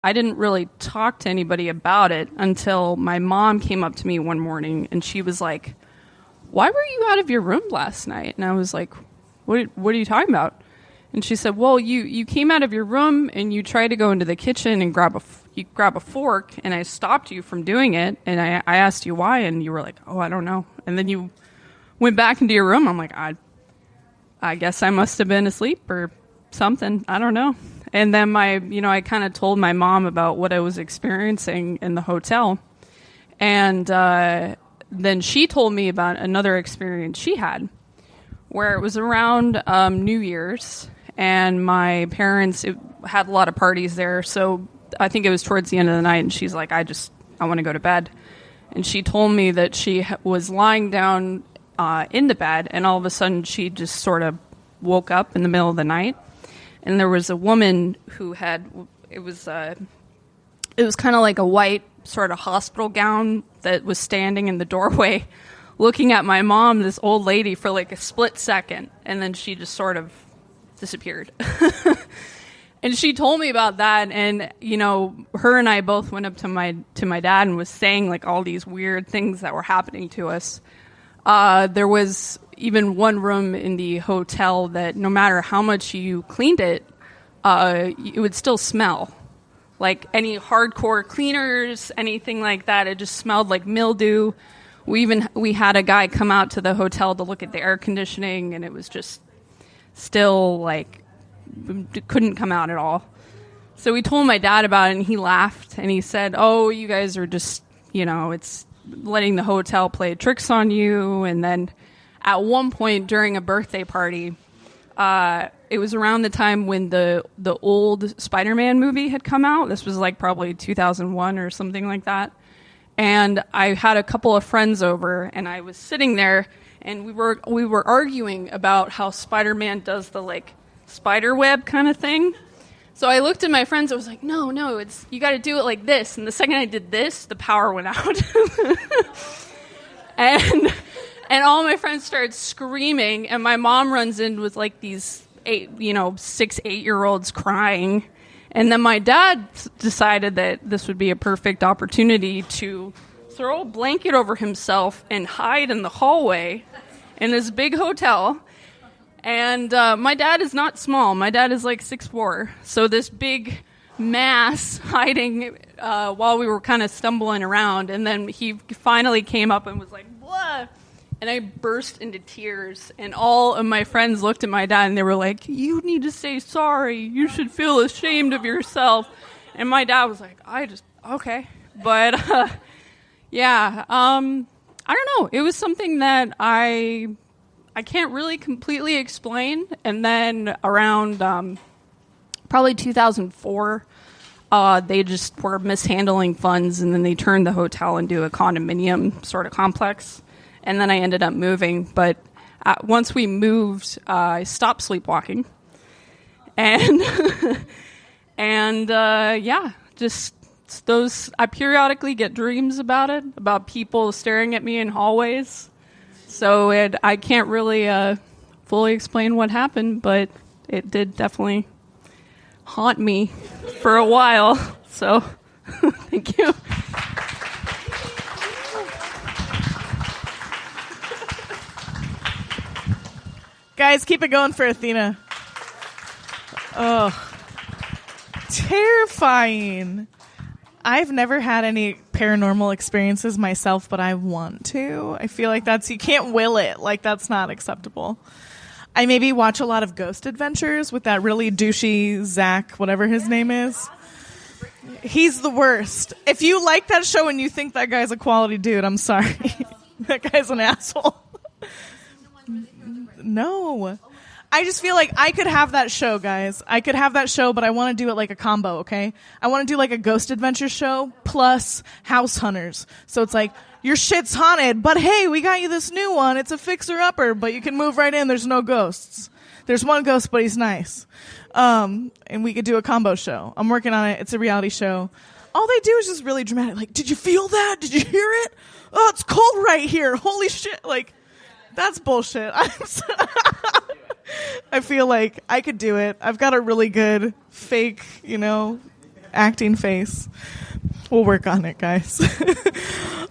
I didn't really talk to anybody about it until my mom came up to me one morning and she was like, "Why were you out of your room last night?" And I was like, what are you talking about? And she said, "Well, you came out of your room and you tried to go into the kitchen and grab a fork, and I stopped you from doing it, and I asked you why, and you were like, 'Oh, I don't know.' And then you went back into your room." I'm like, I guess I must have been asleep or something. I don't know. And then I kind of told my mom about what I was experiencing in the hotel. And then she told me about another experience she had where it was around New Year's, and my parents had a lot of parties there. So I think it was towards the end of the night, and she's like, I want to go to bed. And she told me that she was lying down in the bed, and all of a sudden she just sort of woke up in the middle of the night. And there was a woman who it was kind of like a white sort of hospital gown that was standing in the doorway looking at my mom, this old lady, for like a split second. And then she just sort of disappeared. And she told me about that. And, her and I both went up to my dad and was saying like all these weird things that were happening to us. There was even one room in the hotel that no matter how much you cleaned it, it would still smell. Like any hardcore cleaners, anything like that, it just smelled like mildew. We had a guy come out to the hotel to look at the air conditioning, and it was just still like couldn't come out at all. So we told my dad about it, and he laughed and he said, "Oh, you guys are just, it's letting the hotel play tricks on you." And then at one point during a birthday party, it was around the time when the old Spider-Man movie had come out. This was like probably 2001 or something like that. And I had a couple of friends over, and I was sitting there, and we were arguing about how Spider-Man does the like spider web kind of thing. So I looked at my friends. I was like, no, you got to do it like this. And the second I did this, the power went out. And all my friends started screaming, and my mom runs in with like these 6-8-year-olds crying. And then my dad decided that this would be a perfect opportunity to throw a blanket over himself and hide in the hallway in this big hotel. And my dad is not small. My dad is like 6'4". So this big mass hiding while we were kind of stumbling around. And then he finally came up and was like, "Blah." And I burst into tears, and all of my friends looked at my dad, and they were like, "You need to say sorry. You should feel ashamed of yourself." And my dad was like, okay. But, yeah, I don't know. It was something that I can't really completely explain. And then around probably 2004, they just were mishandling funds, and then they turned the hotel into a condominium sort of complex. And then I ended up moving. But once we moved, I stopped sleepwalking. And, just those, I periodically get dreams about it, about people staring at me in hallways. So I can't really fully explain what happened, but it did definitely haunt me for a while. So thank you. Guys, keep it going for Athena. Oh, terrifying. I've never had any paranormal experiences myself, but I want to. I feel like you can't will it. Like, that's not acceptable. I maybe watch a lot of Ghost Adventures with that really douchey Zach, whatever his name is. He's the worst. If you like that show and you think that guy's a quality dude, I'm sorry. That guy's an asshole. No. I just feel like I could have that show, guys. I could have that show, but I want to do it like a combo, okay? I want to do like a Ghost Adventure show plus House Hunters. So it's like, your shit's haunted, but hey, we got you this new one. It's a fixer-upper, but you can move right in. There's no ghosts. There's one ghost, but he's nice. And we could do a combo show. I'm working on it. It's a reality show. All they do is just really dramatic. Like, did you feel that? Did you hear it? Oh, it's cold right here. Holy shit. Like, that's bullshit. I feel like I could do it. I've got a really good fake, acting face. We'll work on it, guys.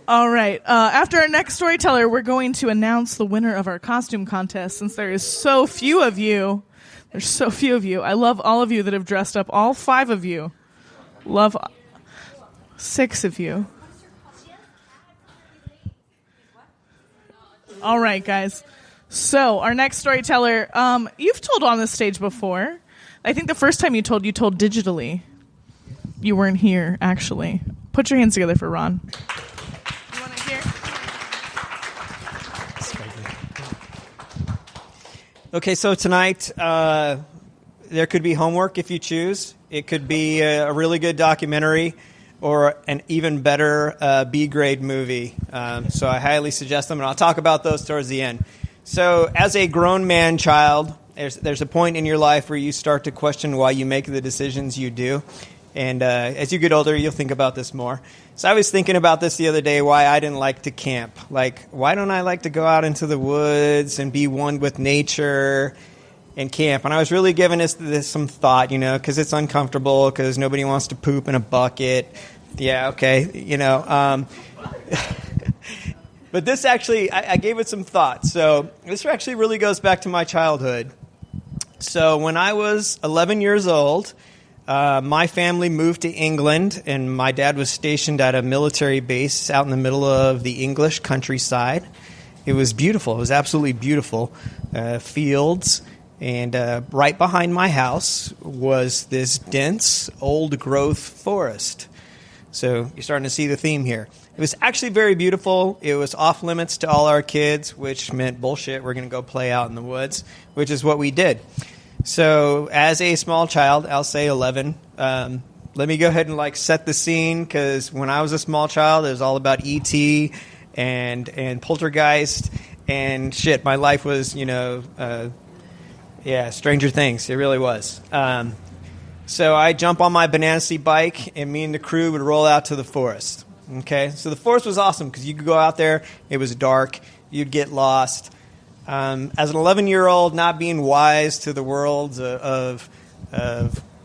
All right. After our next storyteller, we're going to announce the winner of our costume contest. Since there is so few of you, there's so few of you. I love all of you that have dressed up. All 5 of you. Love 6 of you. All right, guys. So our next storyteller, you've told on this stage before. I think the first time you told digitally. You weren't here, actually. Put your hands together for Ron. You want to hear? Okay, so tonight there could be homework if you choose. It could be a really good documentary or an even better B-grade movie. So I highly suggest them, and I'll talk about those towards the end. So as a grown man child, there's a point in your life where you start to question why you make the decisions you do. And as you get older, you'll think about this more. So I was thinking about this the other day, why I didn't like to camp. Like, why don't I like to go out into the woods and be one with nature and camp? And I was really giving this some thought, because it's uncomfortable, because nobody wants to poop in a bucket. Yeah, okay, But this actually, I gave it some thought. So this actually really goes back to my childhood. So when I was 11 years old, my family moved to England, and my dad was stationed at a military base out in the middle of the English countryside. It was beautiful. It was absolutely beautiful. Fields, and right behind my house was this dense, old-growth forest. So you're starting to see the theme here. It was actually very beautiful. It was off limits to all our kids, which meant bullshit. We're going to go play out in the woods, which is what we did. So as a small child, I'll say 11, let me go ahead and set the scene, because when I was a small child, it was all about E.T. and Poltergeist and shit. My life was, Stranger Things. It really was. So I jump on my banana seat bike, and me and the crew would roll out to the forest. Okay, so the forest was awesome because you could go out there. It was dark. You'd get lost. As an 11-year-old, not being wise to the worlds of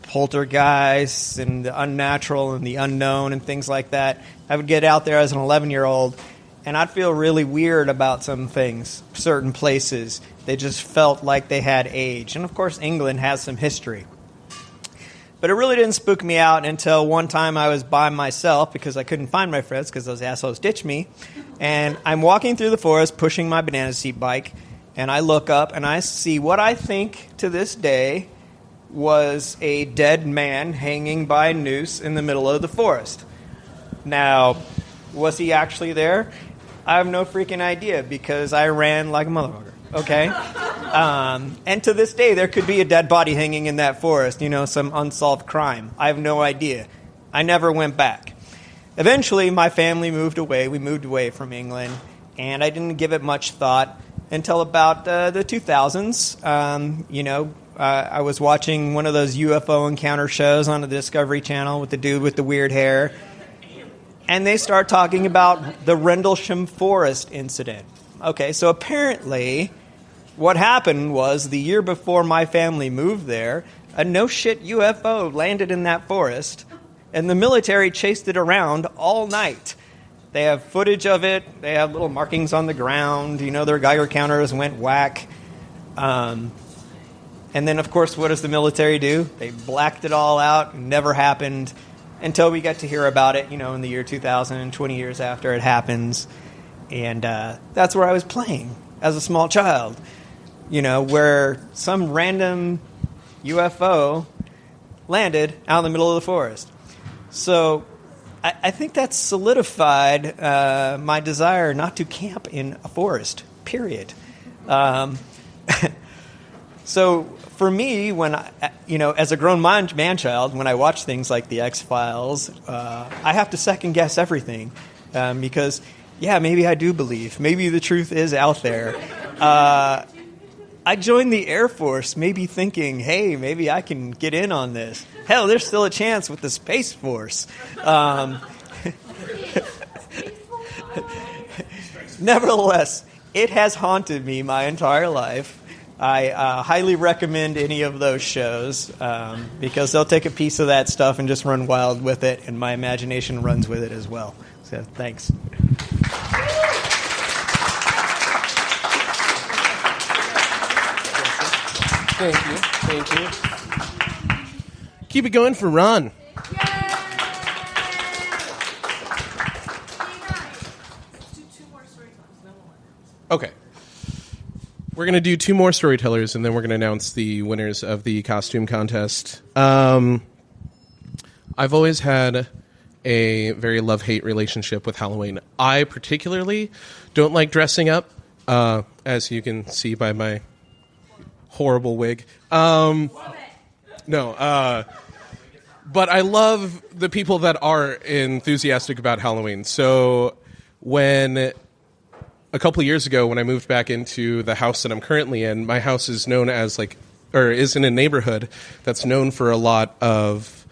poltergeists and the unnatural and the unknown and things like that, I would get out there as an 11-year-old, and I'd feel really weird about some things, certain places. They just felt like they had age. And, of course, England has some history. But it really didn't spook me out until one time I was by myself because I couldn't find my friends because those assholes ditched me. And I'm walking through the forest pushing my banana seat bike, and I look up and I see what I think to this day was a dead man hanging by a noose in the middle of the forest. Now, was he actually there? I have no freaking idea because I ran like a motherfucker. Okay? And to this day, there could be a dead body hanging in that forest, some unsolved crime. I have no idea. I never went back. Eventually, my family moved away. We moved away from England, and I didn't give it much thought until about the 2000s. I was watching one of those UFO encounter shows on the Discovery Channel with the dude with the weird hair, and they start talking about the Rendlesham Forest incident. Okay, so apparently what happened was the year before my family moved there, a no-shit UFO landed in that forest, and the military chased it around all night. They have footage of it. They have little markings on the ground. Their Geiger counters went whack. And then, of course, what does the military do? They blacked it all out. It never happened until we got to hear about it, in the year 2000, 20 years after it happens. And that's where I was playing as a small child, where some random UFO landed out in the middle of the forest. So I think that's solidified my desire not to camp in a forest, period. So for me, when as a grown man-child, when I watch things like The X-Files, I have to second-guess everything because... yeah, maybe I do believe. Maybe the truth is out there. I joined the Air Force, maybe thinking, hey, maybe I can get in on this. Hell, there's still a chance with the Space Force. Nevertheless, it has haunted me my entire life I highly recommend any of those shows because they'll take a piece of that stuff and just run wild with it, and my imagination runs with it as well. So thanks. Thank you. Keep it going for Ron. Okay. We're going to do 2 more storytellers, and then we're going to announce the winners of the costume contest. I've always had a very love-hate relationship with Halloween. I particularly don't like dressing up, as you can see by my horrible wig. But I love the people that are enthusiastic about Halloween. So when a couple of years ago, when I moved back into the house that I'm currently in, my house is known as is in a neighborhood that's known for a lot of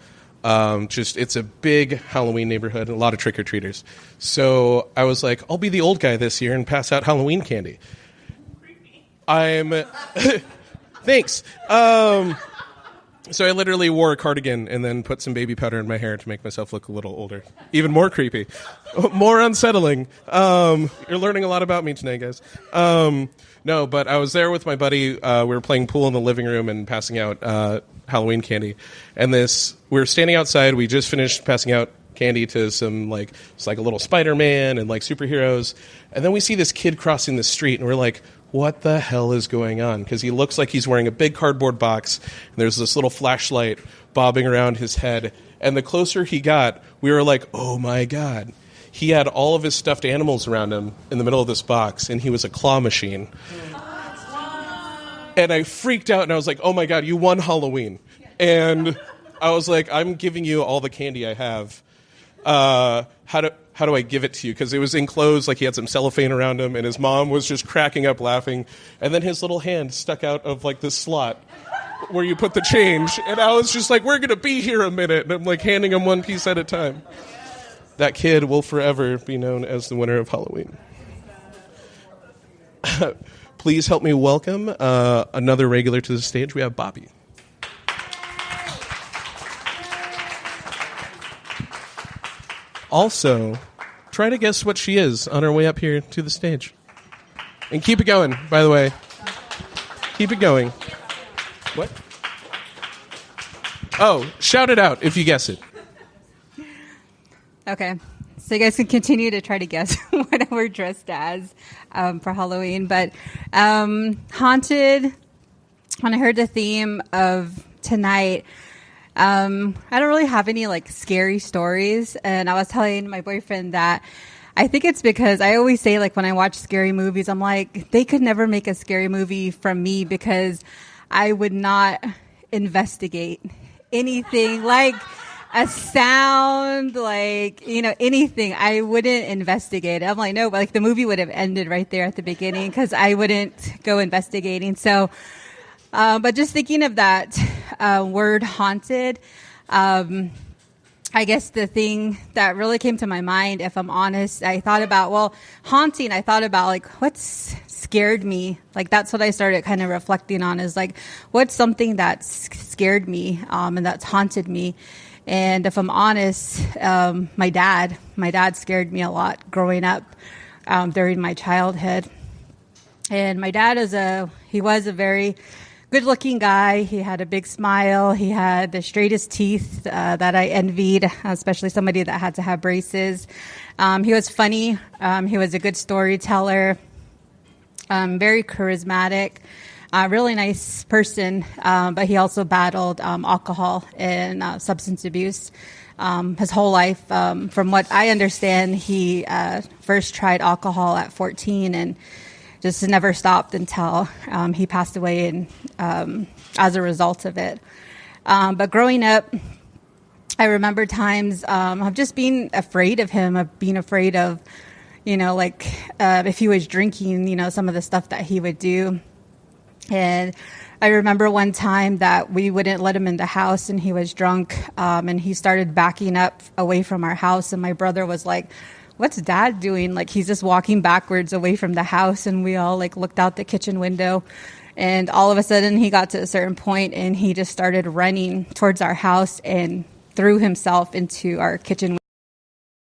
it's a big Halloween neighborhood, a lot of trick-or-treaters. So I was like, I'll be the old guy this year and pass out Halloween candy. Thanks. So I literally wore a cardigan and then put some baby powder in my hair to make myself look a little older. Even more creepy. More unsettling. You're learning a lot about me tonight, guys. No, but I was there with my buddy. We were playing pool in the living room and passing out Halloween candy. And we were standing outside. We just finished passing out candy to some, it's like a little Spider-Man and, superheroes. And then we see this kid crossing the street, and we're like, what the hell is going on? Because he looks like he's wearing a big cardboard box, and there's this little flashlight bobbing around his head. And the closer he got, we were like, oh, my God. He had all of his stuffed animals around him in the middle of this box, and he was a claw machine. And I freaked out, and I was like, oh, my God, you won Halloween. And I was like, I'm giving you all the candy I have. How do I give it to you? Because it was enclosed, he had some cellophane around him, and his mom was just cracking up laughing. And then his little hand stuck out of, this slot where you put the change. And I was just like, we're going to be here a minute. And I'm, handing him one piece at a time. That kid will forever be known as the winner of Halloween. Please help me welcome another regular to the stage. We have Bobbi. Also, try to guess what she is on her way up here to the stage. And keep it going, by the way. Keep it going. What? Oh, shout it out if you guess it. Okay. So you guys can continue to try to guess what we're dressed as for Halloween. But haunted, when I heard the theme of tonight, I don't really have any scary stories, and I was telling my boyfriend that I think it's because I always say when I watch scary movies, I'm like, they could never make a scary movie from me because I would not investigate anything like a sound, anything. I wouldn't investigate it. I'm like, no, but the movie would have ended right there at the beginning because I wouldn't go investigating. So, but just thinking of that word haunted, I guess the thing that really came to my mind, if I'm honest, I thought about, haunting, I thought about what's scared me. That's what I started kind of reflecting on is what's something that scared me and that's haunted me. And if I'm honest, my dad scared me a lot growing up during my childhood. And my dad he was a very good-looking guy. He had a big smile. He had the straightest teeth that I envied, especially somebody that had to have braces. He was funny. He was a good storyteller, very charismatic, really nice person, but he also battled alcohol and substance abuse his whole life. From what I understand, he first tried alcohol at 14 and just never stopped until he passed away and as a result of it. But growing up, I remember times of just being afraid of him, of being afraid of, if he was drinking, some of the stuff that he would do. And I remember one time that we wouldn't let him in the house and he was drunk and he started backing up away from our house. And my brother was like, what's Dad doing? He's just walking backwards away from the house. And we all looked out the kitchen window And all of a sudden he got to a certain point and he just started running towards our house and threw himself into our kitchen.